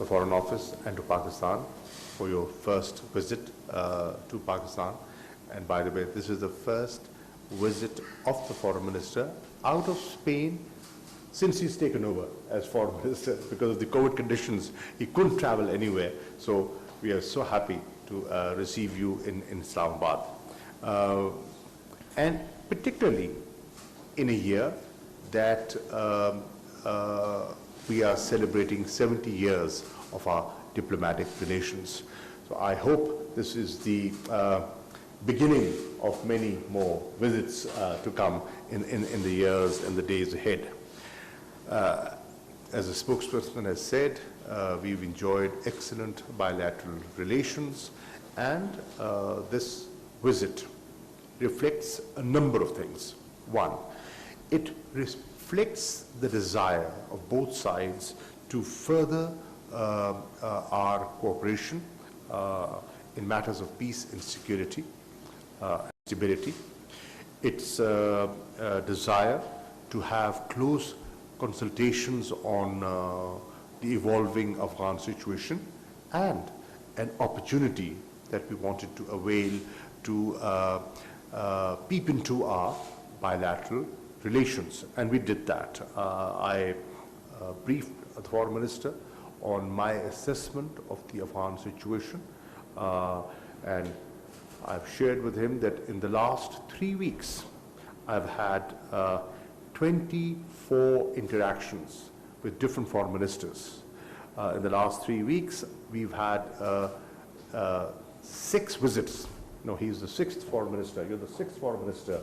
the Foreign Office and to Pakistan for your first visit to Pakistan. And by the way, this is the first visit of the Foreign Minister out of Spain since he's taken over as Foreign Minister. Because of the COVID conditions, he couldn't travel anywhere. So we are so happy to receive you in Islamabad. And particularly in a year that we are celebrating 70 years of our diplomatic relations. So I hope this is the beginning of many more visits to come in the years and the days ahead. As the spokesperson has said, we've enjoyed excellent bilateral relations, and this visit reflects a number of things. One, it reflects the desire of both sides to further our cooperation in matters of peace and security and stability. It's a desire to have close consultations on the evolving Afghan situation, and an opportunity that we wanted to avail to peep into our bilateral relations, and we did that. I briefed the Foreign Minister on my assessment of the Afghan situation, and I've shared with him that in the last 3 weeks, I've had 24 interactions with different foreign ministers. In the last 3 weeks, we've had 6 visits. No, he's the 6th foreign minister. You're the 6th foreign minister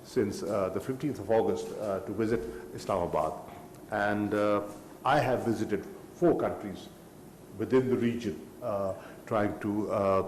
since the 15th of August to visit Islamabad. And I have visited 4 countries within the region, trying to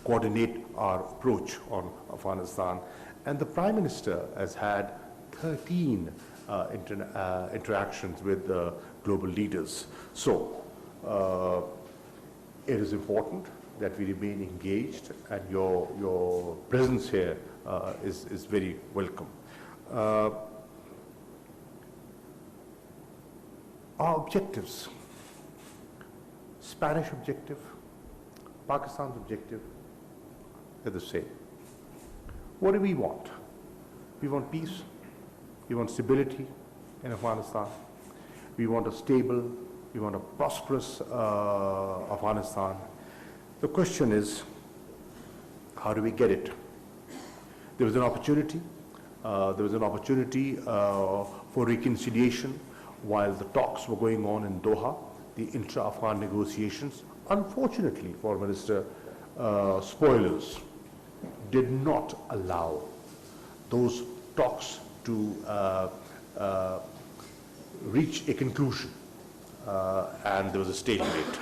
coordinate our approach on Afghanistan. And the Prime Minister has had 13 interactions with global leaders. So it is important that we remain engaged, and your presence here is very welcome. Our objectives, Spanish objective, Pakistan's objective, they're the same. What do we want? We want peace, we want stability in Afghanistan, we want a stable, we want a prosperous Afghanistan. The question is, how do we get it? There was an opportunity. For reconciliation while the talks were going on in Doha, the intra-Afghan negotiations. Unfortunately, Foreign Minister, spoilers, did not allow those talks to reach a conclusion, and there was a stalemate.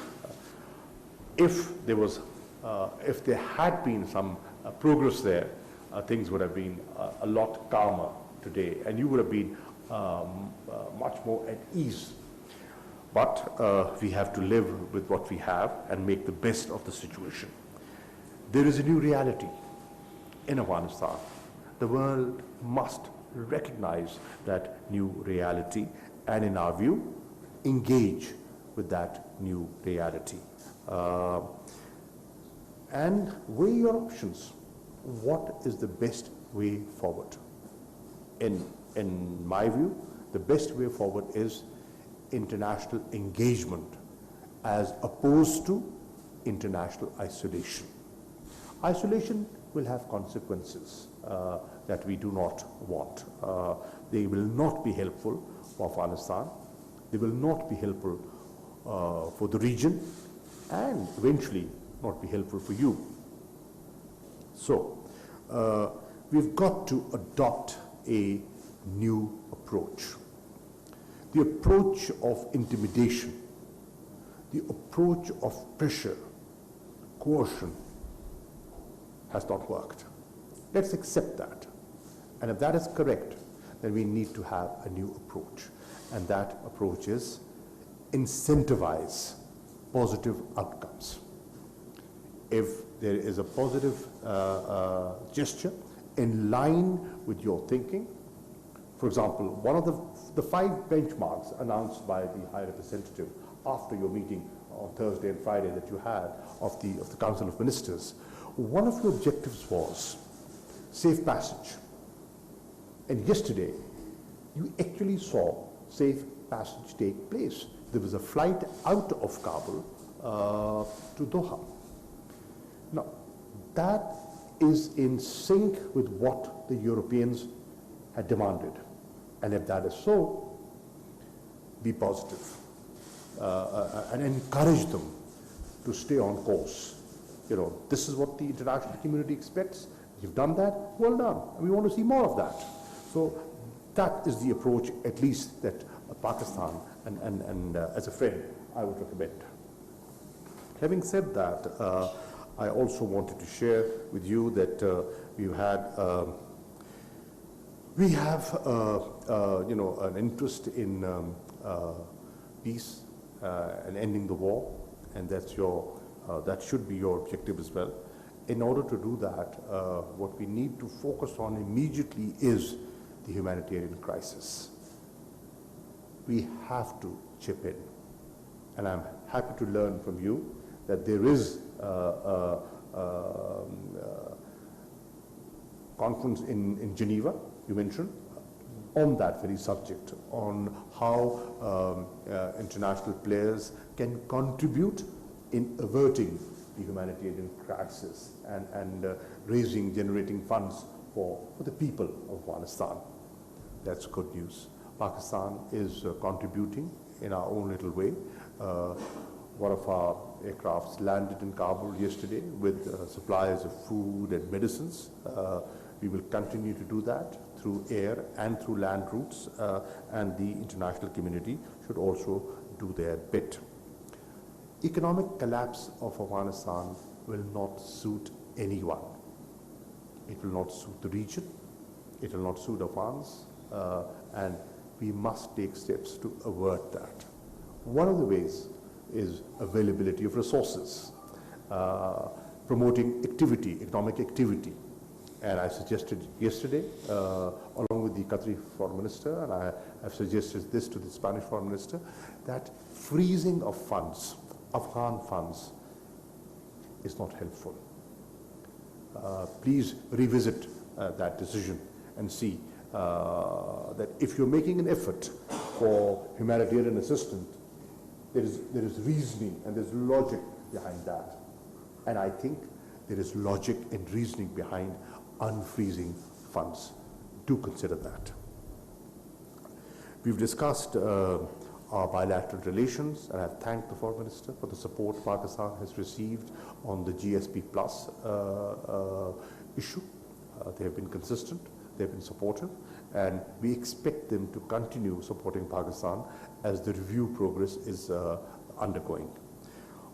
If there had been some progress there, things would have been a lot calmer today, and you would have been much more at ease. But we have to live with what we have and make the best of the situation. There is a new reality in Afghanistan. The world must recognize that new reality and, in our view, engage with that new reality. And weigh your options. What is the best way forward? In my view, the best way forward is international engagement as opposed to international isolation. Isolation will have consequences that we do not want. They will not be helpful for Afghanistan. They will not be helpful for the region, and eventually not be helpful for you. So we've got to adopt a new approach. The approach of intimidation, the approach of pressure, coercion has not worked. Let's accept that. And if that is correct, then we need to have a new approach. And that approach is incentivize positive outcomes. If there is a positive gesture in line with your thinking, for example, one of the 5 benchmarks announced by the High Representative after your meeting on Thursday and Friday that you had of the Council of Ministers, one of your objectives was safe passage. And yesterday, you actually saw safe passage take place. There was a flight out of Kabul to Doha. Now, that is in sync with what the Europeans had demanded. And if that is so, be positive and encourage them to stay on course. You know, this is what the international community expects. You've done that, well done. And we want to see more of that. So that is the approach, at least, that Pakistan and as a friend, I would recommend. Having said that, I also wanted to share with you that we have you know, an interest in peace and ending the war, and that's that should be your objective as well. In order to do that, what we need to focus on immediately is the humanitarian crisis. We have to chip in, and I'm happy to learn from you that there is a conference in Geneva, you mentioned, on that very subject, on how international players can contribute in averting the humanitarian crisis and generating funds for the people of Afghanistan. That's good news. Pakistan is contributing in our own little way. One of our aircrafts landed in Kabul yesterday with supplies of food and medicines. We will continue to do that through air and through land routes, and the international community should also do their bit. Economic collapse of Afghanistan will not suit anyone. It will not suit the region. It will not suit Afghans, and we must take steps to avert that. One of the ways is availability of resources, promoting activity, economic activity. And I suggested yesterday, along with the Qatari Foreign Minister, and I have suggested this to the Spanish Foreign Minister, that freezing of funds, Afghan funds, is not helpful. Please revisit that decision and see that if you're making an effort for humanitarian assistance, there is reasoning and there's logic behind that. And I think there is logic and reasoning behind unfreezing funds. Do consider that. We've discussed our bilateral relations, and I've thanked the Foreign Minister for the support Pakistan has received on the GSP Plus issue. They have been consistent, they've been supportive, and we expect them to continue supporting Pakistan as the review progress is undergoing.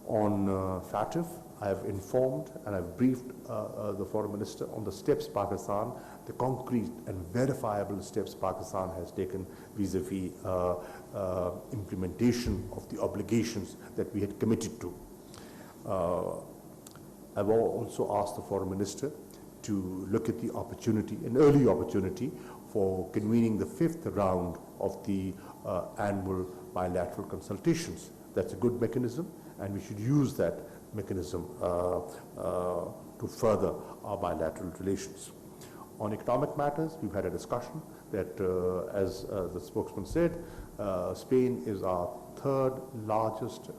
On FATF, I have informed and I've briefed the Foreign Minister on the steps Pakistan, the concrete and verifiable steps Pakistan has taken vis-a-vis implementation of the obligations that we had committed to. I've also asked the Foreign Minister to look at the opportunity, an early opportunity, for convening the 5th round of the annual bilateral consultations. That's a good mechanism, and we should use that mechanism to further our bilateral relations. On economic matters, we've had a discussion that, as the spokesman said, Spain is our 3rd largest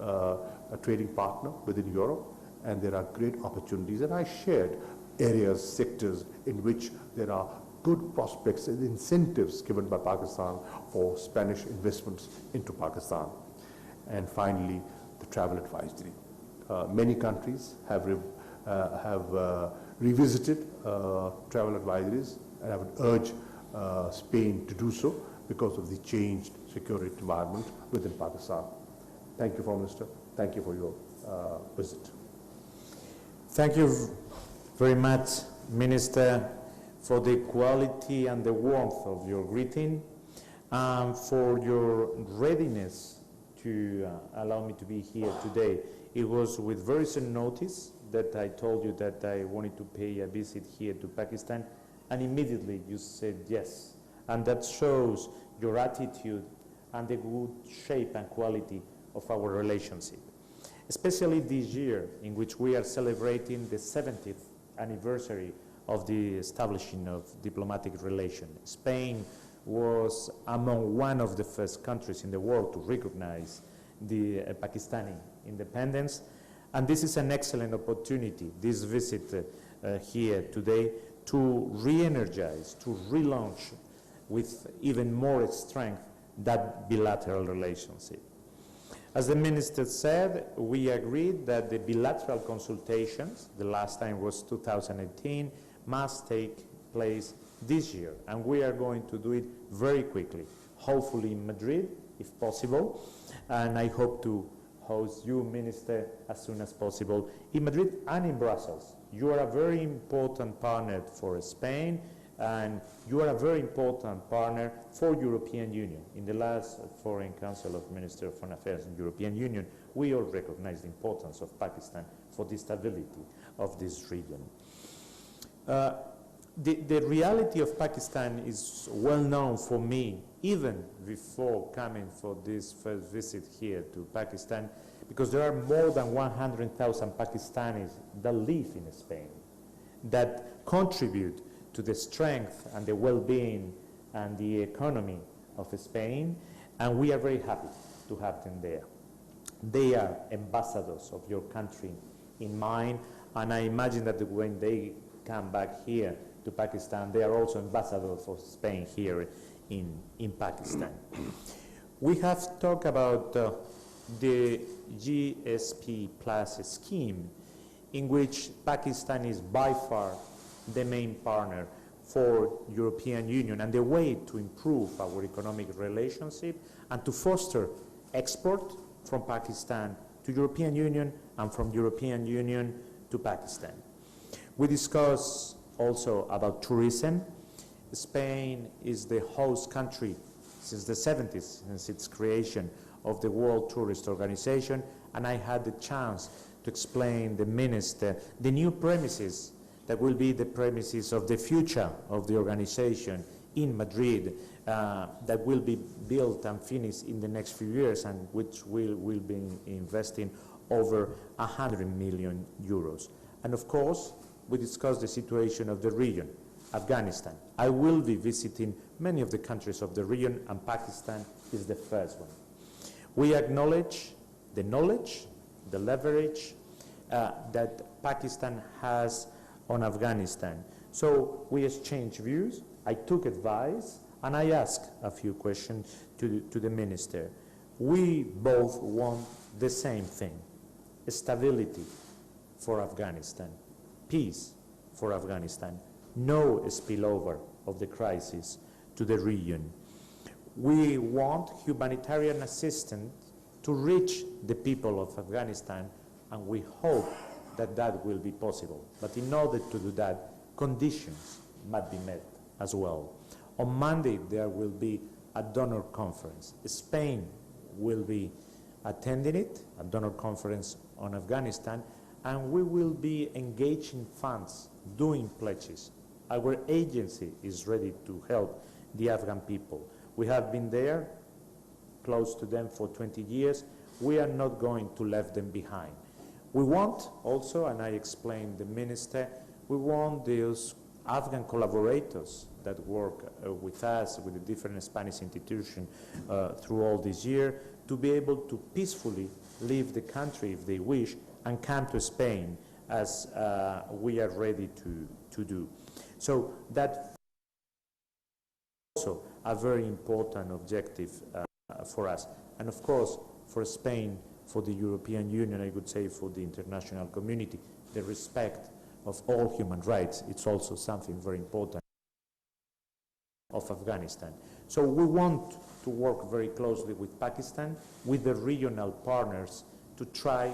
trading partner within Europe, and there are great opportunities. And I shared areas, sectors in which there are good prospects and incentives given by Pakistan for Spanish investments into Pakistan. And finally, the travel advisory. Many countries have revisited travel advisories, and I would urge Spain to do so because of the changed security environment within Pakistan. Thank you, Foreign Minister. Thank you for your visit. Thank you very much, Minister, for the quality and the warmth of your greeting, and for your readiness to allow me to be here today. It was with very soon notice that I told you that I wanted to pay a visit here to Pakistan, and immediately you said yes. And that shows your attitude and the good shape and quality of our relationship, especially this year in which we are celebrating the 70th anniversary of the establishing of diplomatic relations. Spain was among one of the first countries in the world to recognize the Pakistani independence, and this is an excellent opportunity, this visit here today, to re-energize, to relaunch with even more strength that bilateral relationship. As the Minister said, we agreed that the bilateral consultations, the last time was 2018, must take place this year, and we are going to do it very quickly, hopefully in Madrid, if possible, and I hope to host you, Minister, as soon as possible in Madrid and in Brussels. You are a very important partner for Spain, and you are a very important partner for European Union. In the last Foreign Council of Ministers of Foreign Affairs in European Union, we all recognize the importance of Pakistan for the stability of this region. The reality of Pakistan is well known for me, even before coming for this first visit here to Pakistan, because there are more than 100,000 Pakistanis that live in Spain, that contribute to the strength and the well-being and the economy of Spain, and we are very happy to have them there. They are ambassadors of your country in mind, and I imagine that when they come back here to Pakistan, they are also ambassadors for Spain here in Pakistan. We have talked about the GSP Plus scheme, in which Pakistan is by far the main partner for European Union, and the way to improve our economic relationship and to foster export from Pakistan to European Union and from European Union to Pakistan. We discussed also about tourism. Spain is the host country since the 70s, since its creation of the World Tourist Organization, and I had the chance to explain the Minister the new premises that will be the premises of the future of the organization in Madrid, that will be built and finished in the next few years, and which will be investing over 100 million euros. And of course, we discussed the situation of the region, Afghanistan. I will be visiting many of the countries of the region, and Pakistan is the first one. We acknowledge the knowledge, the leverage that Pakistan has on Afghanistan. So we exchanged views, I took advice, and I asked a few questions to the Minister. We both want the same thing: stability for Afghanistan, peace for Afghanistan, no spillover of the crisis to the region. We want humanitarian assistance to reach the people of Afghanistan, and we hope that that will be possible. But in order to do that, conditions must be met as well. On Monday, there will be a donor conference. Spain will be attending it, a donor conference on Afghanistan, and we will be engaging funds, doing pledges. Our agency is ready to help the Afghan people. We have been there, close to them for 20 years. We are not going to leave them behind. We want also, and I explained the Minister, we want those Afghan collaborators that work with us, with the different Spanish institutions through all this year, to be able to peacefully leave the country if they wish and come to Spain, as we are ready to do. So that also a very important objective for us. And of course, for Spain, for the European Union, I would say for the international community, the respect of all human rights, it's also something very important of Afghanistan. So we want to work very closely with Pakistan, with the regional partners, to try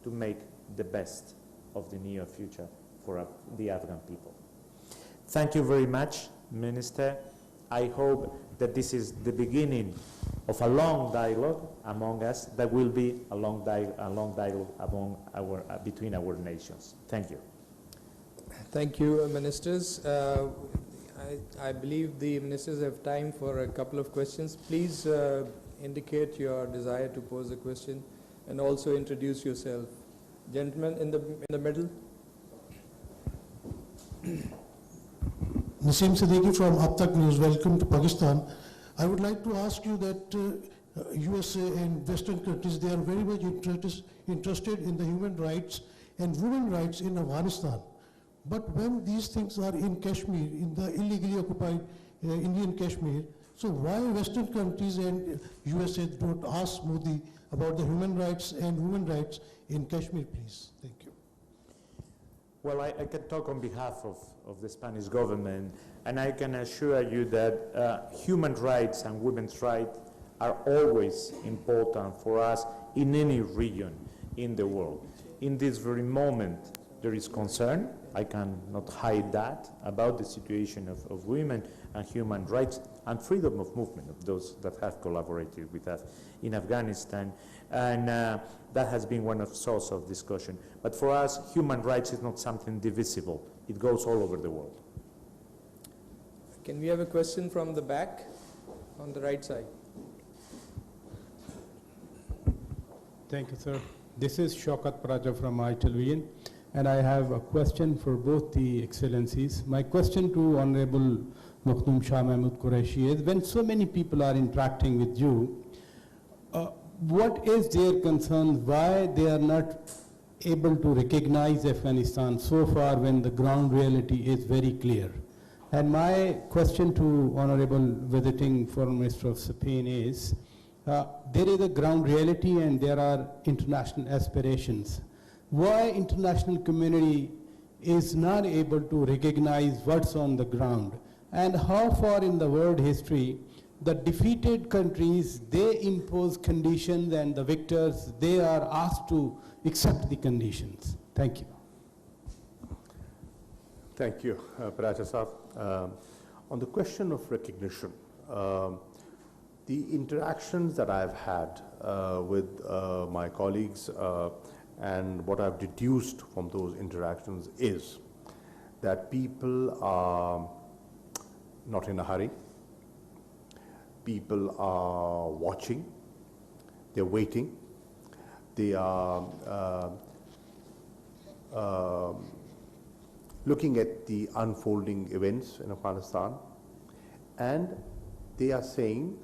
to make the best of the near future for the Afghan people. Thank you very much, Minister. I hope that this is the beginning of a long dialogue among us, that will be a long dialogue among between our nations. Thank you. Thank you, Ministers. I believe the Ministers have time for a couple of questions. Please indicate your desire to pose a question and also introduce yourself. Gentleman in the middle. Naseem Siddiqui from Ab Tak News. Welcome to Pakistan. I would like to ask you that USA and Western countries, they are very much interested in the human rights and women rights in Afghanistan. But when these things are in Kashmir, in the illegally occupied Indian Kashmir, so why Western countries and USA don't ask Modi about the human rights and women rights in Kashmir, please? Thank you. Well, I can talk on behalf of the Spanish government, and I can assure you that human rights and women's rights are always important for us in any region in the world. In this very moment, there is concern, I cannot hide that, about the situation of women and human rights and freedom of movement of those that have collaborated with us in Afghanistan. And that has been one of the sources of discussion. But for us, human rights is not something divisible. It goes all over the world. Can we have a question from the back on the right side? Thank you, sir. This is Shaukat Paraja from iTelevision, and I have a question for both the excellencies. My question to Honorable Makhdoom Shah Mahmood Qureshi is, when so many people are interacting with you, what is their concern, why they are not able to recognize Afghanistan so far when the ground reality is very clear? And my question to Honorable Visiting Foreign Minister of Spain is, there is a ground reality and there are international aspirations. Why international community is not able to recognize what's on the ground? And how far in the world history the defeated countries, they impose conditions and the victors, they are asked to accept the conditions? Thank you. Thank you, Paraja Saab. On the question of recognition, the interactions that I've had with my colleagues and what I've deduced from those interactions is that people are not in a hurry. People are watching, they're waiting, they are looking at the unfolding events in Afghanistan, and they are saying,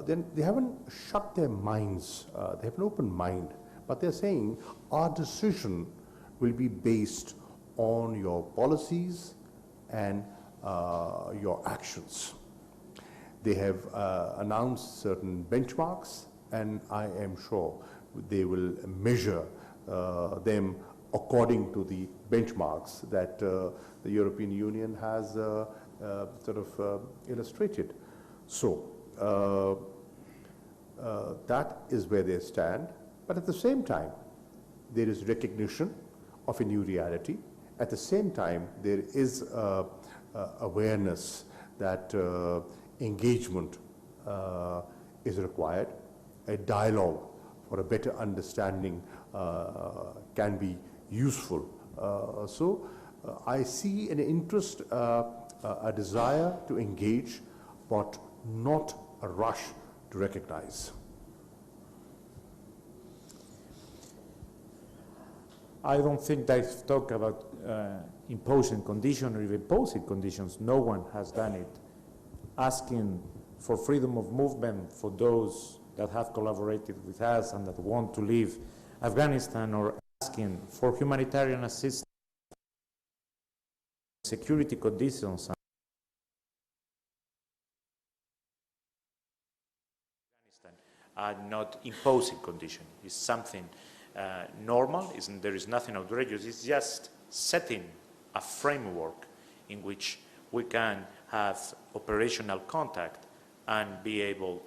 then they haven't shut their minds, they have an open mind, but they're saying our decision will be based on your policies and your actions. They have announced certain benchmarks, and I am sure they will measure them according to the benchmarks that the European Union has illustrated. So that is where they stand. But at the same time, there is recognition of a new reality. At the same time, there is awareness that engagement is required. A dialogue for a better understanding can be useful. So I see an interest, a desire to engage, but not a rush to recognize. I don't think they've talked about imposing conditions or even imposing conditions. No one has done it. Asking for freedom of movement for those that have collaborated with us and that want to leave Afghanistan, or asking for humanitarian assistance, security conditions, are not imposing conditions. It's something normal, there is nothing outrageous. It's just setting a framework in which we can have operational contact and be able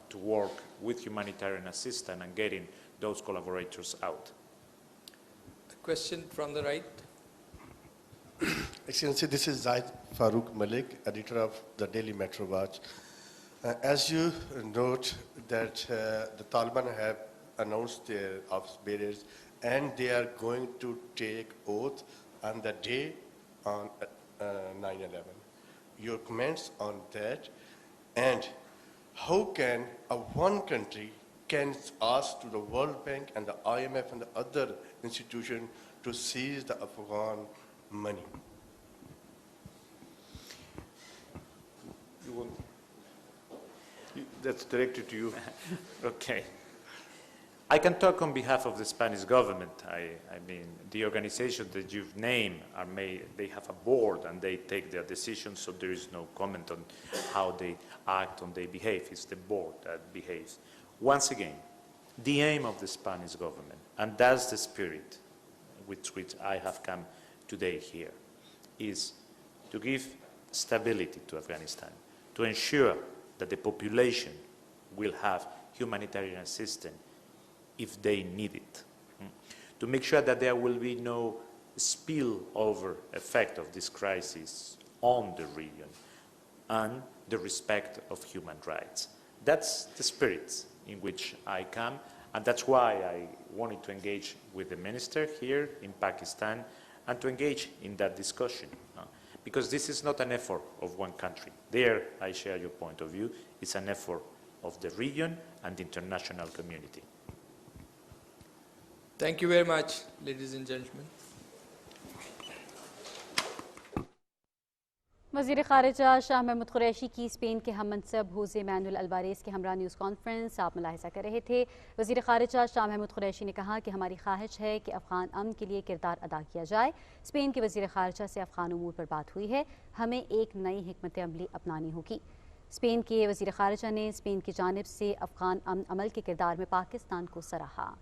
to work with humanitarian assistance and getting those collaborators out. A question from the right. Excellency, this is Zaid Farooq Malik, editor of the Daily Metro Watch. As you note that the Taliban have announced their office bearers and they are going to take oath on the day on 9/11. Your comments on that, and how can one country can ask to the World Bank and the IMF and the other institutions to seize the Afghan money? That's directed to you. Okay. I can talk on behalf of the Spanish government. I mean, the organizations that you've named they have a board and they take their decisions, so there is no comment on how they act, on they behave. It's the board that behaves. Once again, the aim of the Spanish government, and that's the spirit with which I have come today here, is to give stability to Afghanistan, to ensure that the population will have humanitarian assistance if they need it, to make sure that there will be no spillover effect of this crisis on the region, and the respect of human rights. That's the spirit in which I come, and that's why I wanted to engage with the minister here in Pakistan and to engage in that discussion. Because this is not an effort of one country. There, I share your point of view. It's an effort of the region and the international community. Thank you very much, ladies and gentlemen. वज़ीर ख़ारिजा शाह महमूद कुरैशी की Spain के हम मनसब Jose manual Alvarez के हमरा news conference आप मुलाहिज़ा कर रहे थे। वज़ीर ख़ारिजा शाह महमूद कुरैशी ने कहा कि हमारी ख्वाहिश है कि अफ़गान अमन के लिए किरदार अदा किया जाए। स्पेन के वज़ीर ख़ारिजा से अफ़गान उमूर पर बात हुई है, हमें एक नई हिकमत अमली अपनानी होगी। स्पेन के वज़ीर ख़ारिजा ने स्पेन की जानिब से अफ़गान अमन अमल के किरदार में पाकिस्तान को सराहा।